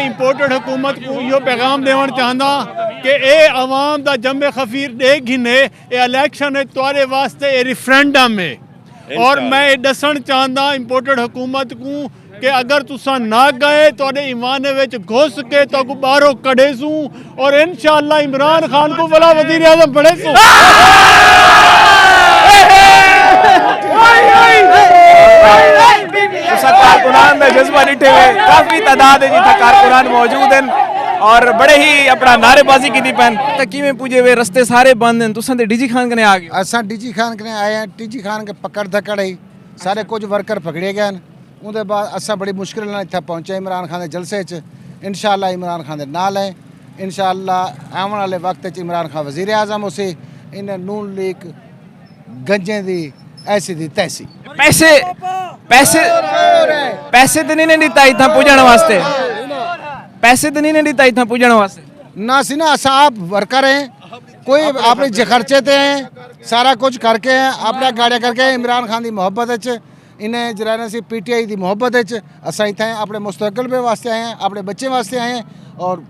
Imported हुकूमत को यो पैगाम देना चाहता कि ए अवाम दा जम्बे खफीर देख ने इलेक्शन है तुआरे वास्ते रेफरेंडम है और मैं दसन चाहता इंपोर्टेड हुकूमत को कि अगर तुसा ना गए तो ईमान विच घुस के तो बाहरों कढ़े सू और इंशाअल्लाह इमरान खान को वाला वज़ीर आज़म बने सू। कारकुनान का जज्बा डिठे हुए काफ़ी तादाद है जितना कारकुनान मौजूद हैं और बड़े ही अपना नारेबाजी की पैन तकी में पूजे हुए रस्ते सारे बंद हैं। तुसा डीजी खान कने आ गए? असा डीजी खान कने आए हैं। डीजी खान के पकड़ धकड़ ही सारे कुछ वर्कर पकड़े गए हैं। उनके बाद असा बड़ी मुश्किल इतना पहुंचे इमरान खान के जलसे च। इंशाअल्लाह इमरान खान के नाल है। इंशाअल्लाह आने वाले वक्त इमरान खान वज़ीर आज़म उसे इन नून लीग गंजे दी ऐसी दी तैसी पैसे पैसे पैसे तो नहीं दिता इतना पूजन वास्ते, पैसे तो नहीं दिता इतना पूजन वास्ते ना सी ना असा आप वर्कर हैं कोई अपने खर्चे ते हैं सारा कुछ करके हैं अपना गाड़िया करके इमरान खान की मोहब्बत इन्हें जरा सी PTI की मोहब्बत असा इतना अपने मुस्तकबिल पे वास्ते आए हैं अपने बच्चे वास्ते आए हैं और